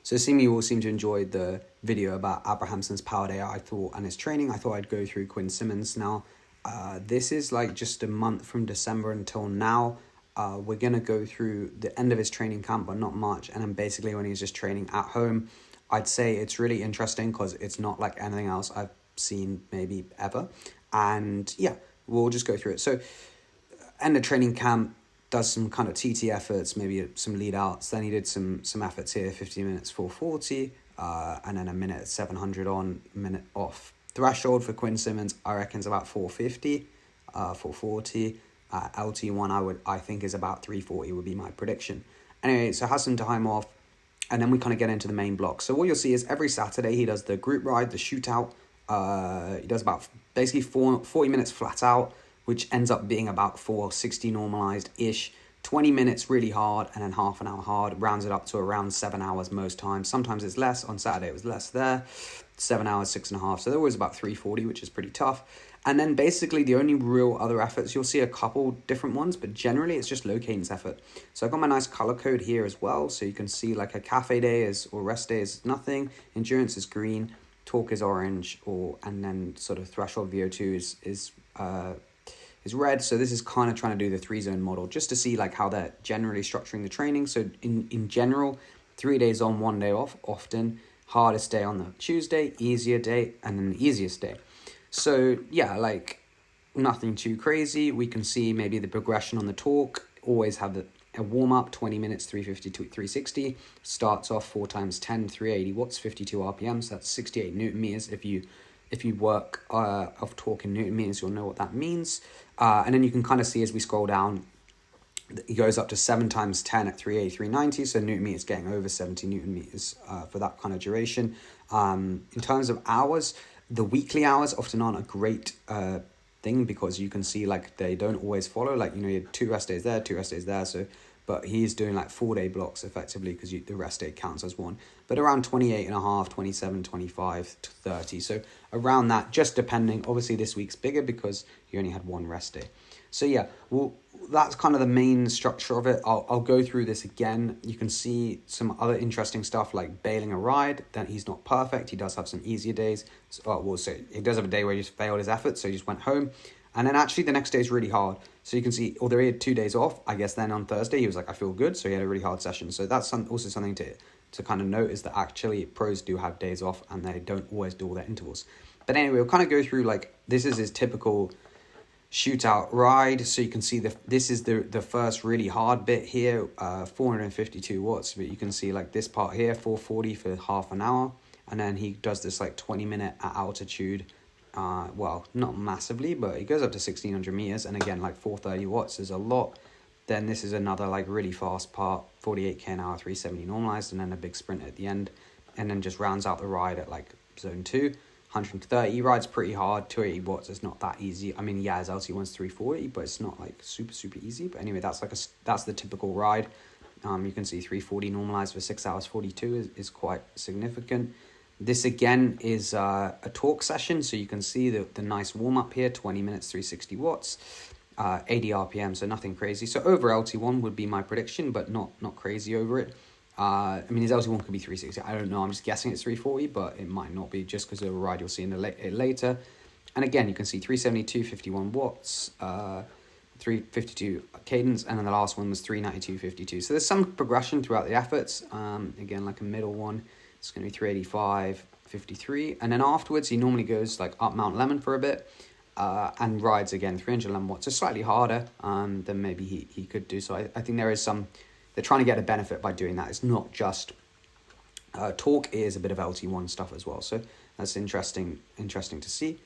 So seeing you all seem to enjoy the video about Abrahamson's power day and his training. I thought I'd go through Quinn Simmons now. This is like just a month from December until now. We're going to go through the end of his training camp, but not much. And then basically when he's just training at home, I'd say it's really interesting because it's not like anything else I've seen maybe ever. And yeah, we'll just go through it. So end of training camp, does some kind of TT efforts, maybe some lead outs. Then he did some efforts here, 15 minutes 440, and then a minute at 700 on, minute off. Threshold for Quinn Simmons, I reckon, is about 450, 440. LT1 I think is about 340 would be my prediction. Anyway, so has some time off, and then we kind of get into the main block. So what you'll see is every Saturday he does the group ride, the shootout. He does about basically 40 minutes flat out, which ends up being about 460 normalized-ish. 20 minutes really hard, and then half an hour hard. Rounds it up to around 7 hours most times. Sometimes it's less. On Saturday it was less there. 7 hours, 6.5. So there was about 340, which is pretty tough. And then basically the only real other efforts, you'll see a couple different ones, but generally it's just low cadence effort. So I've got my nice color code here as well. So you can see like a cafe day or rest day is nothing. Endurance is green. Torque is orange, and then sort of threshold VO2 is red. So this is kind of trying to do the 3-zone model just to see like how they're generally structuring the training. So in general, 3 days on, 1 day off, often hardest day on the Tuesday, easier day, and then the easiest day. So yeah, like nothing too crazy. We can see maybe the progression on the torque, always have a warm-up, 20 minutes, 350 to 360. Starts off 4 times 10, 380 watts, 52 RPM. So that's 68 Newton meters. If you work of torque in Newton meters, you'll know what that means. And then you can kind of see as we scroll down, it goes up to 7 times 10 at 380, 390. So Newton meters getting over 70 Newton meters for that kind of duration. In terms of hours, the weekly hours often aren't a great thing because you can see like they don't always follow. Like, you had 2 rest days there, 2 rest days there. So, but he's doing like 4-day blocks effectively because the rest day counts as one. But around 28.5, 27, 25 to 30. So around that, just depending. Obviously this week's bigger because he only had 1 rest day. So yeah, well, that's kind of the main structure of it. I'll go through this again. You can see some other interesting stuff like bailing a ride. That he's not perfect. He does have some easier days. So he does have a day where he just failed his effort, so he just went home. And then actually the next day is really hard. So you can see, although he had 2 days off, I guess then on Thursday he was like, I feel good. So he had a really hard session. So that's also something to kind of note, is that actually pros do have days off and they don't always do all their intervals. But anyway, we'll kind of go through like, this is his typical shootout ride. So you can see this is the first really hard bit here, 452 watts. But you can see like this part here, 440 for half an hour. And then he does this like 20-minute at altitude. Well, not massively, but it goes up to 1600 meters. And again, like 430 watts is a lot. Then this is another like really fast part, 48k an hour, 370 normalized, and then a big sprint at the end. And then just rounds out the ride at like zone 2. 130, he rides pretty hard, 280 watts is not that easy. I mean, yeah, his LT1's 340, but it's not like super easy. But anyway, that's the typical ride. You can see 340 normalized for 6 hours 42 is quite significant. This again is a torque session, so you can see the nice warm-up here, 20 minutes, 360 watts, 80 RPM, so nothing crazy. So over LT1 would be my prediction, but not crazy over it. I mean, his LT1 could be 360. I don't know. I'm just guessing it's 340, but it might not be just because of a ride you'll see later. And again, you can see 372, 51 watts, 352 cadence, and then the last one was 392, 52. So there's some progression throughout the efforts. Again, like a middle one, it's going to be 385, 53. And then afterwards, he normally goes like up Mount Lemon for a bit and rides again 311 watts. So slightly harder than maybe he could do. So I think there is some... They're trying to get a benefit by doing that. It's not just torque, it is a bit of LT1 stuff as well. So that's interesting to see.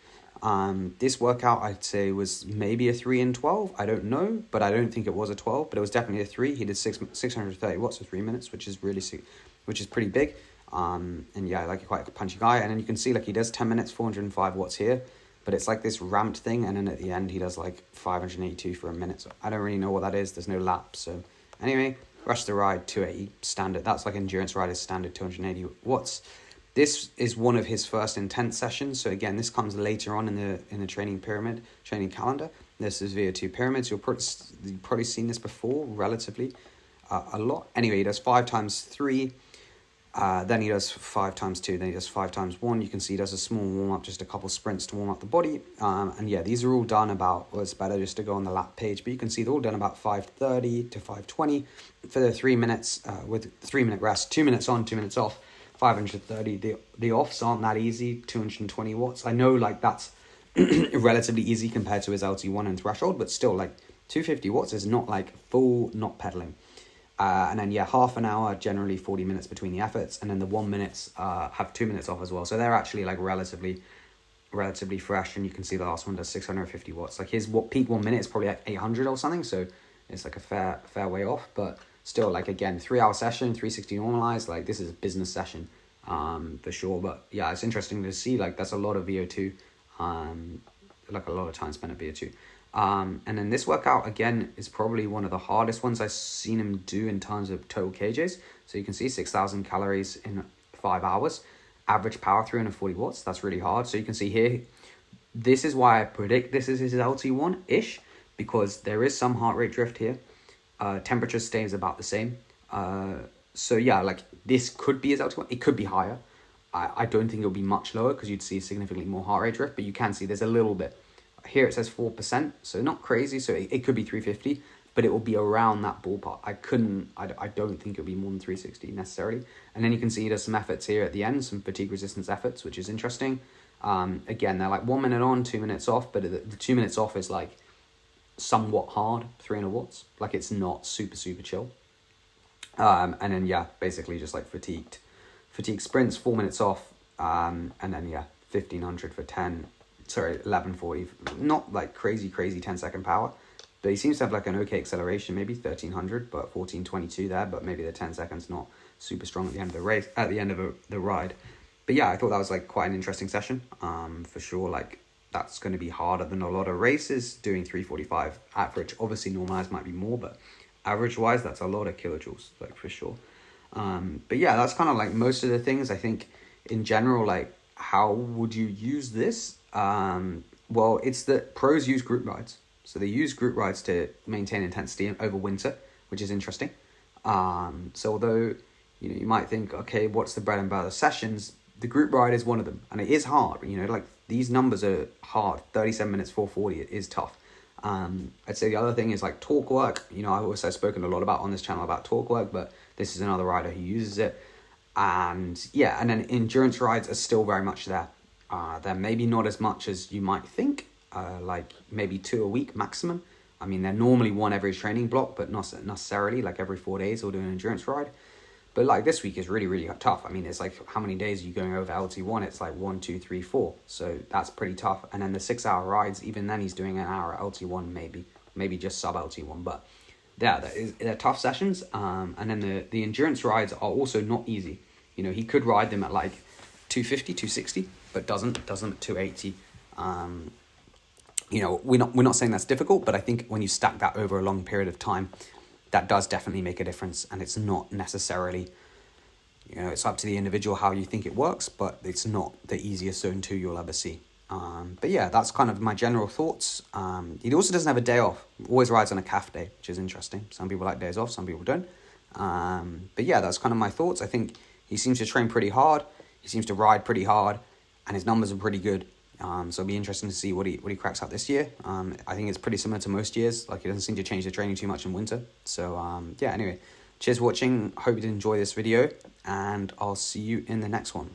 This workout, I'd say, was maybe a 3 in 12. I don't know, but I don't think it was a 12, but it was definitely a 3. He did 630 watts for 3 minutes, which is pretty big. And yeah, like quite a punchy guy. And then you can see like he does 10 minutes, 405 watts here, but it's like this ramped thing. And then at the end, he does like 582 for a minute. So I don't really know what that is. There's no laps. So anyway, rest of the ride, 280 standard. That's like endurance ride is standard 280 watts. This is one of his first intense sessions. So again, this comes later on in the training calendar. This is VO2 pyramids. You've probably seen this before relatively a lot. Anyway, he does 5 times 3, Then he does 5 times 2, then he does 5 times 1. You can see he does a small warm-up, just a couple sprints to warm up the body. And yeah, these are all done about, well, it's better just to go on the lap page, but you can see they're all done about 5:30 to 5:20 for the 3 minutes with 3-minute rest, 2 minutes on, 2 minutes off, 530. The offs aren't that easy, 220 watts. I know like that's relatively easy compared to his LT1 and threshold, but still like 250 watts is not like full not pedaling. And then, yeah, half an hour, generally 40 minutes between the efforts. And then the 1 minutes have 2 minutes off as well. So they're actually like relatively fresh. And you can see the last one does 650 watts. Like his peak 1 minute is probably like 800 or something. So it's like a fair way off. But still, like, again, 3-hour session, 360 normalized. Like this is a business session for sure. But yeah, it's interesting to see, like, that's a lot of VO2, like a lot of time spent at VO2. And then this workout, again, is probably one of the hardest ones I've seen him do in terms of total kgs. So you can see 6,000 calories in 5 hours. Average power 340 watts. That's really hard. So you can see here, this is why I predict this is his LT1-ish, because there is some heart rate drift here. Temperature stays about the same. So yeah, like this could be his LT1. It could be higher. I don't think it'll be much lower because you'd see significantly more heart rate drift, but you can see there's a little bit. Here it says 4%, so not crazy. So it could be 350, but it will be around that ballpark. I don't think it'll be more than 360 necessarily. And then you can see there's some efforts here at the end, some fatigue resistance efforts, which is interesting. Again, they're like 1 minute on, 2 minutes off, but the 2 minutes off is like somewhat hard, 300 watts. Like it's not super chill. And then, yeah, basically just like fatigue sprints, 4 minutes off. And then, yeah, 1500 for 1140, not like crazy 10-second power, but he seems to have like an okay acceleration, maybe 1300, but 1422 there, but maybe the 10 seconds not super strong at the end of the race, at the end of the ride. But yeah, I thought that was like quite an interesting session, for sure. Like that's going to be harder than a lot of races, doing 345 average. Obviously normalized might be more, but average wise, that's a lot of kilojoules, like for sure. But yeah, that's kind of like most of the things. I think in general, like how would you use this? Well, it's that pros use group rides. So they use group rides to maintain intensity over winter, which is interesting. So although, you might think, okay, what's the bread and butter sessions? The group ride is one of them. And it is hard, like these numbers are hard. 37 minutes, 440, it is tough. I'd say the other thing is like torque work. I've also spoken a lot about on this channel about torque work, but this is another rider who uses it. And yeah, and then endurance rides are still very much there. They're maybe not as much as you might think, like maybe 2 a week maximum. I mean, they're normally one every training block, but not necessarily like every 4 days or do an endurance ride. But like this week is really tough. I mean, it's like how many days are you going over LT1? It's like 1, 2, 3, 4. So that's pretty tough. And then the 6-hour rides, even then he's doing an hour at LT1, maybe just sub LT1. But yeah, they're tough sessions. And then the endurance rides are also not easy. He could ride them at like 250, 260, but doesn't at 280. We're not saying that's difficult, but I think when you stack that over a long period of time, that does definitely make a difference. And it's not necessarily, it's up to the individual how you think it works, but it's not the easiest zone 2 you'll ever see. But yeah, that's kind of my general thoughts. He also doesn't have a day off. Always rides on a calf day, which is interesting. Some people like days off, some people don't. But yeah, that's kind of my thoughts. I think he seems to train pretty hard. He seems to ride pretty hard, and his numbers are pretty good. So it'll be interesting to see what he cracks out this year. I think it's pretty similar to most years. Like, he doesn't seem to change the training too much in winter. So yeah, anyway, cheers for watching. Hope you did enjoy this video, and I'll see you in the next one.